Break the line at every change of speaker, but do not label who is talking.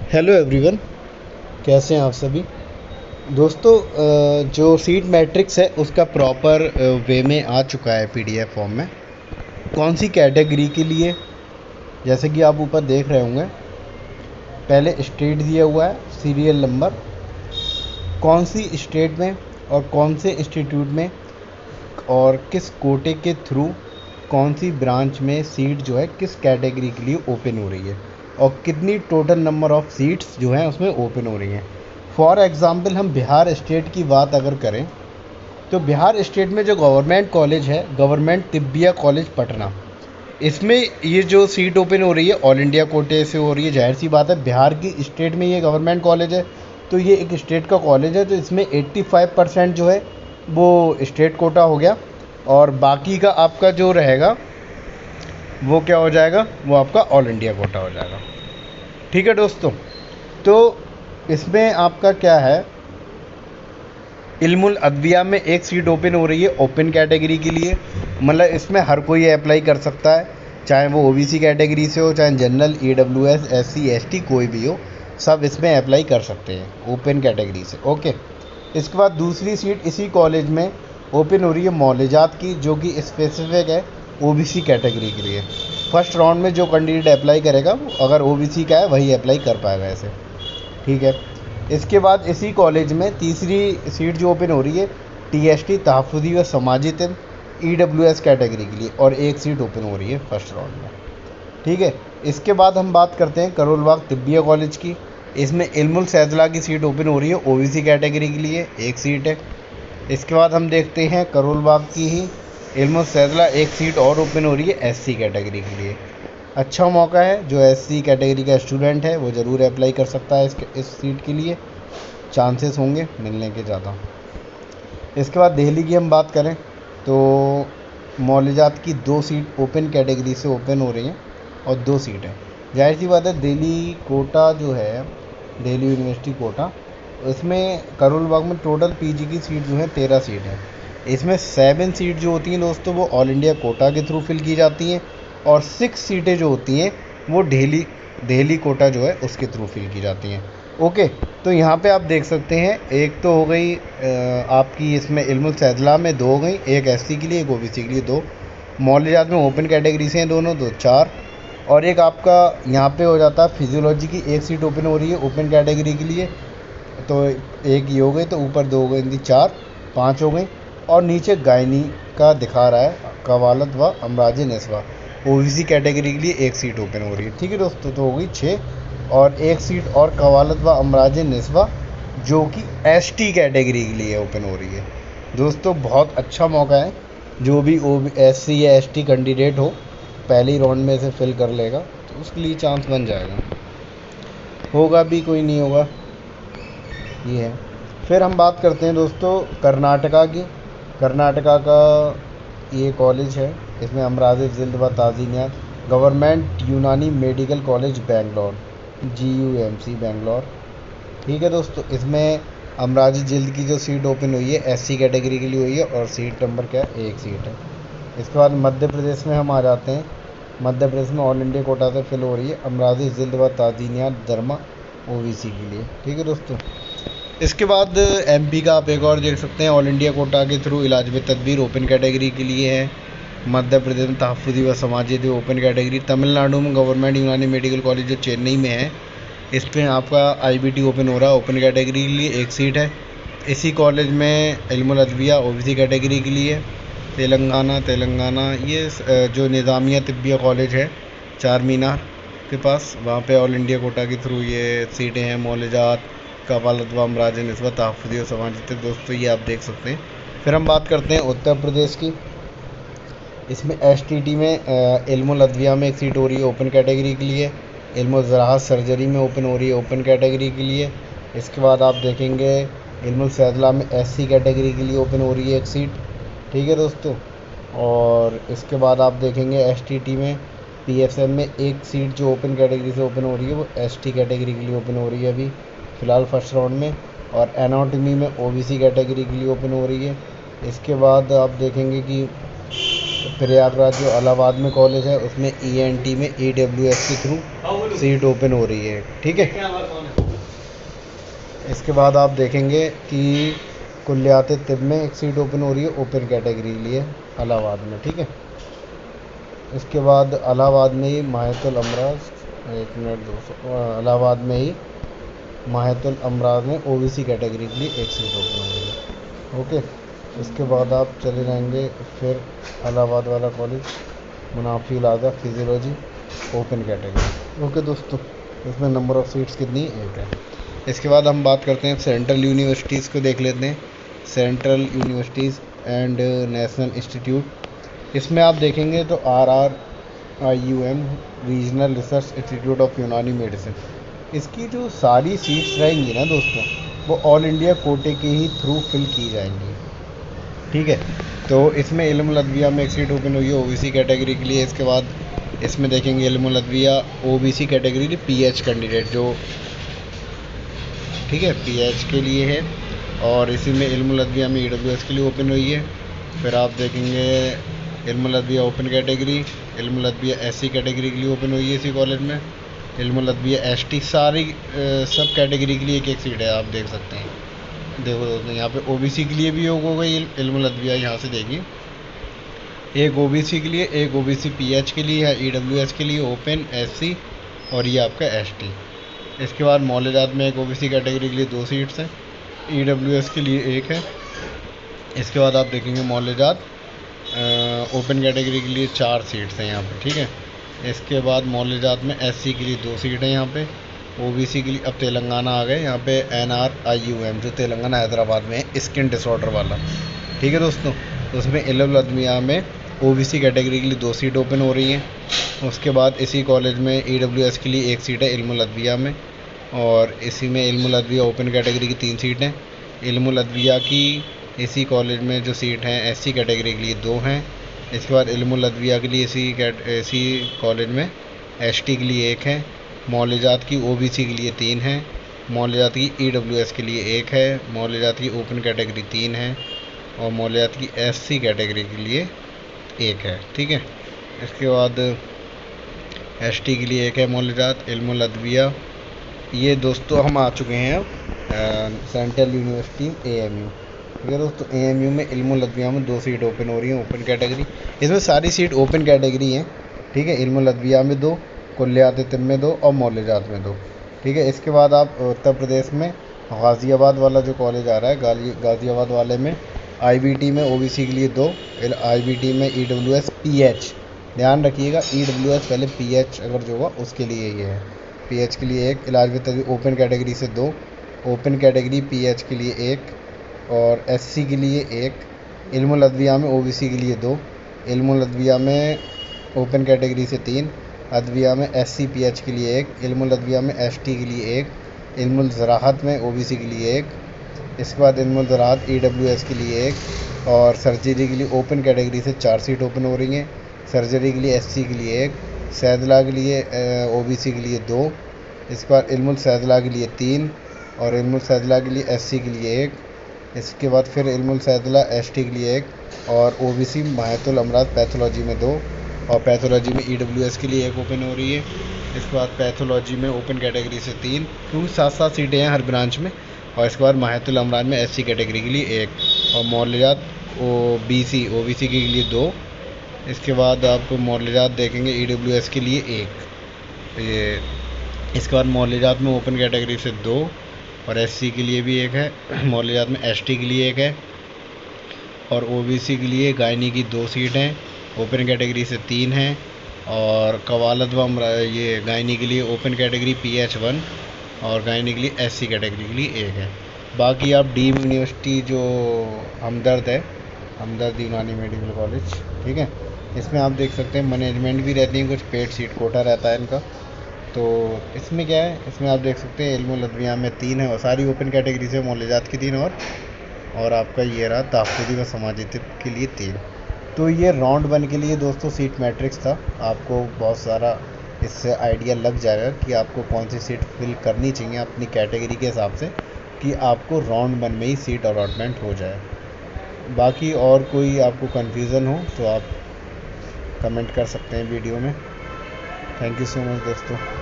Hello everyone, कैसे हैं आप सभी दोस्तों। जो सीट मैट्रिक्स है उसका प्रॉपर वे में आ चुका है पीडीएफ फॉर्म में। कौन सी कैटेगरी के लिए, जैसे कि आप ऊपर देख रहे होंगे, पहले स्टेट दिया हुआ है, सीरियल नंबर, कौन सी स्टेट में और कौन से इंस्टीट्यूट में और किस कोटे के थ्रू कौन सी ब्रांच में सीट जो है किस कैटेगरी के लिए ओपन हो रही है और कितनी टोटल नंबर ऑफ़ सीट्स जो हैं उसमें ओपन हो रही हैं। फॉर एग्ज़ाम्पल हम बिहार स्टेट की बात अगर करें तो बिहार स्टेट में जो गवर्नमेंट कॉलेज है, गवर्नमेंट तिब्बिया कॉलेज पटना, इसमें ये जो सीट ओपन हो रही है ऑल इंडिया कोटे से हो रही है। जाहिर सी बात है, बिहार की स्टेट में ये गवर्नमेंट कॉलेज है तो ये एक स्टेट का कॉलेज है, तो इसमें 85% जो है वो स्टेट कोटा हो गया और बाकी का आपका जो रहेगा वो क्या हो जाएगा, वो आपका ऑल इंडिया कोटा हो जाएगा। ठीक है दोस्तों, तो इसमें आपका क्या है, इल्मुल अदविया में एक सीट ओपन हो रही है ओपन कैटेगरी के लिए। मतलब इसमें हर कोई अप्लाई कर सकता है, चाहे वो ओबीसी कैटेगरी से हो, चाहे जनरल, ईडब्ल्यूएस, एससी, एसटी कोई भी हो, सब इसमें अप्लाई कर सकते हैं ओपन कैटेगरी से। ओके, इसके बाद दूसरी सीट इसी कॉलेज में ओपन हो रही है मौलजात की, जो कि स्पेसिफिक है ओबीसी कैटेगरी के लिए। फर्स्ट राउंड में जो कैंडिडेट अप्लाई करेगा अगर ओबीसी का है वही अप्लाई कर पाएगा ऐसे। ठीक है, इसके बाद इसी कॉलेज में तीसरी सीट जो ओपन हो रही है टीएसटी, तहफ़्फ़ुज़ी व समाजी तिब, ईडब्ल्यूएस कैटेगरी के लिए, और एक सीट ओपन हो रही है फर्स्ट राउंड में। ठीक है, इसके बाद हम बात करते हैं करोल बाग तिब्बिया कॉलेज की। इसमें इल्मुल सैदला की सीट ओपन हो रही है ओबीसी कैटेगरी के लिए, एक सीट है। इसके बाद हम देखते हैं करोल बाग की ही इल्मुल सैदला एक सीट और ओपन हो रही है एससी कैटेगरी के लिए। अच्छा मौका है, जो एससी कैटेगरी का स्टूडेंट है वो ज़रूर अप्लाई कर सकता है इस सीट के लिए, चांसेस होंगे मिलने के ज़्यादा। इसके बाद दिल्ली की हम बात करें तो मौलजात की 2 सीट ओपन कैटेगरी से ओपन हो रही हैं और 2 सीट हैं। जाहिर सी बात है, दिल्ली कोटा जो है, दिल्ली यूनिवर्सिटी कोटा, इसमें करोल बाग में टोटल पीजी की सीट जो है 13 सीट है। इसमें 7 सीट जो होती हैं दोस्तों वो ऑल इंडिया कोटा के थ्रू फिल की जाती हैं और 6 सीटें जो होती हैं वो दिल्ली कोटा जो है उसके थ्रू फिल की जाती हैं। ओके, तो यहाँ पे आप देख सकते हैं, एक तो हो गई आपकी इसमें इल्मुल सैदला में 2 हो गई, एक एससी के लिए, एक ओबीसी के लिए 2, मौलजात में ओपन कैटेगरी से हैं दोनों, 2 4, और एक आपका यहाँ पे हो जाता है फिजियोलॉजी की एक सीट ओपन हो रही है ओपन कैटेगरी के लिए, तो एक ये हो गई, तो ऊपर 2 हो गई, 4 5 हो गई, और नीचे गायनी का दिखा रहा है कवालत व अमराज नस्वा, ओबीसी कैटेगरी के लिए एक सीट ओपन हो रही है। ठीक है दोस्तों, तो हो गई 6, और एक सीट और कवालत व अमराज नस्वा जो कि एसटी कैटेगरी के लिए ओपन हो रही है। दोस्तों बहुत अच्छा मौका है, जो भी एससी या एसटी कैंडिडेट हो पहले ही राउंड में से फिल कर लेगा तो उसके लिए चांस बन जाएगा, होगा भी कोई नहीं होगा, ये है। फिर हम बात करते हैं दोस्तों कर्नाटका की। कर्नाटका का ये कॉलेज है, इसमें अमराज जिल्द व ताज़ीनियात, गवर्नमेंट यूनानी medical college Bangalore, GUMC Bangalore. ठीक है दोस्तों, इसमें अमराज जिल्द की जो सीट ओपन हुई है एससी कैटेगरी के लिए हुई है और सीट नंबर क्या है, एक सीट है। इसके बाद मध्य प्रदेश में हम आ जाते हैं। मध्य प्रदेश में ऑल इंडिया कोटा से फिल हो रही है अमराज जिल्द व ताज़ीनियात दरमा, ओबीसी के लिए। ठीक है दोस्तों, इसके बाद एमपी का आप एक और देख सकते हैं, ऑल इंडिया कोटा के थ्रू इलाज में तदबीर ओपन कैटेगरी के लिए है। मध्य प्रदेश में तहफ़्फ़ुज़ी व समाजी थे ओपन कैटेगरी। तमिलनाडु में गवर्नमेंट यूनानी मेडिकल कॉलेज जो चेन्नई में है, इस पर आपका IBT ओपन हो रहा है ओपन कैटेगरी के लिए, एक सीट है। इसी कॉलेज में इल्मुल अदविया ओबीसी कैटेगरी के लिए। तेलंगाना ये जो निज़ामिया तिब्बिया कॉलेज है चार मीनार के पास, वहाँ पे ऑल इंडिया कोटा के थ्रू ये सीटें हैं। मौलजात, कवालत व अमराज नस्वा, तहफ़्फ़ुज़ी व समाजी तिब, दोस्तों ये आप देख सकते हैं। फिर हम बात करते हैं उत्तर प्रदेश की। इसमें STT में इल्मुल अदविया में एक सीट हो रही है ओपन कैटेगरी के लिए। इल्मुल ज़राअत सर्जरी में ओपन हो रही है ओपन कैटेगरी के लिए। इसके बाद आप देखेंगे इल्मुल सैदला में SC कैटेगरी के लिए ओपन हो रही है एक सीट। ठीक है दोस्तों, और इसके बाद आप देखेंगे STT में PSM में एक सीट जो ओपन कैटेगरी से ओपन हो रही है वो ST कैटेगरी के लिए ओपन हो रही है अभी फ़िलहाल फर्स्ट राउंड में, और एनाटॉमी में OBC कैटेगरी के लिए ओपन हो रही है। इसके बाद आप देखेंगे कि प्रयागराज जो इलाहाबाद में कॉलेज है उसमें ENT में AWS के थ्रू सीट ओपन हो रही है, ठीक है। इसके बाद आप देखेंगे कि कुल्लियात तिब में एक सीट ओपन हो रही है ओपन कैटेगरी के लिए इलाहाबाद में, ठीक है। इसके बाद इलाहाबाद में ही माहितुल अमराज, एक मिनट दोस्तों, इलाहाबाद में ही माहितुल अमराज में OBC कैटेगरी के लिए एक सीट ओपन हो रही है, ओके। इसके बाद आप चले जाएंगे फिर इलाहाबाद वाला कॉलेज मुनाफिल आज़ा फिजियोलॉजी ओपन कैटेगरी, ओके दोस्तों। इसमें नंबर ऑफ़ सीट्स कितनी, एक है। इसके बाद हम बात करते हैं सेंट्रल यूनिवर्सिटीज़ को देख लेते हैं, central universities and national institute. इसमें आप देखेंगे तो RRIUM regional research institute of यूनानी मेडिसिन, इसकी जो सारी सीट्स रहेंगी ना दोस्तों वो ऑल इंडिया कोटे के ही थ्रू फिल की जाएंगी, ठीक है। तो इसमें इल्मुल अदविया में एक सीट ओपन हुई है OBC कैटेगरी के लिए। इसके बाद इसमें देखेंगे इल्मुल अदविया OBC कैटेगरी PH कैंडिडेट जो, ठीक है, PH के लिए है। और इसी में इल्मुल अदविया में EWS के लिए ओपन हुई है। फिर आप देखेंगे इल्मुल अदविया ओपन कैटेगरी, इल्मुल अदविया SC कैटेगरी के लिए ओपन हुई है इसी कॉलेज में, इल्मुल अदविया ST, सारी सब कैटेगरी के लिए एक एक सीट है, आप देख सकते हैं। देखो दोस्तों यहाँ पे OBC के लिए भी होगा इल्मुल अदविया, यहाँ से देखिए एक OBC के लिए, एक OBC PH के लिए है, EWS के लिए ओपन SC और ये आपका ST। इसके बाद मौलजात में एक OBC कैटेगरी के लिए 2 सीट्स हैं, EWS के लिए एक है। इसके बाद आप देखेंगे मौलजात ओपन कैटेगरी के लिए 4 सीट्स हैं यहाँ पे, ठीक है। इसके बाद मौलजात में SC के लिए 2 सीट हैं यहाँ पे, OBC के लिए अब तेलंगाना आ गए यहाँ पे NRIUM जो तेलंगाना हैदराबाद में है स्किन डिसऑर्डर वाला, ठीक है दोस्तों। तो उसमें इल्मुल अदविया में OBC कैटेगरी के लिए 2 सीट ओपन हो रही हैं। उसके बाद इसी कॉलेज में EWS के लिए 1 सीट है इल्मुल अदविया में, और इसी में इल्मुल अदविया ओपन कैटेगरी की 3 सीट हैं। इल्मुल अदविया की इसी कॉलेज में जो सीट हैं SC कैटेगरी के लिए 2 हैं। इसके बाद इल्मुल अदविया के लिए इसी कॉलेज में ST के लिए 1 है, मौलजात की OBC के लिए 3 हैं, मौलजात की EWS के लिए 1 है, मौलजात की ओपन कैटेगरी 3 है और मौलजात की SC कैटेगरी के लिए 1 है, ठीक है। इसके बाद ST के लिए 1 है मौलजात। इल्मुल अदविया ये दोस्तों हम आ चुके हैं सेंट्रल यूनिवर्सिटी AMU, ठीक है दोस्तों। AMU में इल्मुल अदविया में 2 सीट ओपन हो रही हैं ओपन कैटेगरी, इसमें सारी सीट ओपन कैटेगरी हैं, ठीक है। इल्मुल अदविया में 2, कुल्लियात तिब में 2 और मौलजात में 2, ठीक है। इसके बाद आप उत्तर प्रदेश में गाज़ियाबाद वाला जो कॉलेज आ रहा है, गाज़ियाबाद वाले में IBT में OBC के लिए 2, IBT में EWS PH, ध्यान रखिएगा EWS पहले PH अगर जो होगा उसके लिए ये है, PH के लिए 1, इलाज में तभी ओपन कैटेगरी से 2, ओपन कैटेगरी PH के लिए 1 और SC के लिए 1, इल्मुल अदविया में OBC के लिए 2, इल्मुल अदविया में ओपन कैटेगरी से 3, अदविया में SC PH के लिए 1, इल्मुल अदविया में ST के लिए 1, इल्मुल ज़राअत में OBC के लिए 1, इसके बाद इल्मुल ज़राअत EWS के लिए 1 और सर्जरी के लिए ओपन कैटेगरी से 4 सीट ओपन हो रही हैं। सर्जरी के लिए SC के लिए 1, सैदला के लिए OBC के लिए 2, इसके बाद इल्मुल सैदला के लिए 3 और इल्मुल सैदला के लिए SC के लिए 1, इसके बाद फिर इल्मुल सैदला ST के लिए 1 और OBC माहितुल अमराज पैथोलॉजी में 2 और पैथोलॉजी में EWS के लिए 1 ओपन हो रही है। इसके बाद पैथोलॉजी में ओपन कैटेगरी से 3, क्योंकि 7-7 सीटें हैं हर ब्रांच में, और इसके बाद माहितुल अमराज में SC कैटेगरी के लिए 1 और मौलजात OBC के लिए 2। इसके बाद आप मौलजात देखेंगे EWS के लिए 1 ये। इसके बाद मौलजात में ओपन कैटेगरी से 2 और SC के लिए भी 1 है, मौलजात में ST के लिए 1 है और OBC के लिए गायनी की 2 सीट हैं, ओपन कैटेगरी से 3 हैं और कवालत व ये गायनी के लिए ओपन कैटेगरी PH1 और गायनी के लिए SC कैटेगरी के लिए 1 है। बाकी आप डीम्ड यूनिवर्सिटी जो हमदर्द है, हमदर्द यूनानी मेडिकल कॉलेज, ठीक है, इसमें आप देख सकते हैं मैनेजमेंट भी रहती है, कुछ पेड सीट कोटा रहता है इनका। तो इसमें क्या है, इसमें आप देख सकते हैं इल्मुल अदविया में 3 है और सारी ओपन कैटेगरी से, मौलजात की 3 और आपका ये रहा ताफ़ुदी व समाजी तिब के लिए 3। तो ये राउंड 1 के लिए दोस्तों सीट मैट्रिक्स था। आपको बहुत सारा इससे आइडिया लग जाएगा कि आपको कौन सी सीट फिल करनी चाहिए अपनी कैटेगरी के हिसाब से, कि आपको राउंड 1 में ही सीट अलॉटमेंट हो जाए। बाकी और कोई आपको कन्फ्यूज़न हो तो आप कमेंट कर सकते हैं वीडियो में। थैंक यू सो मच दोस्तों।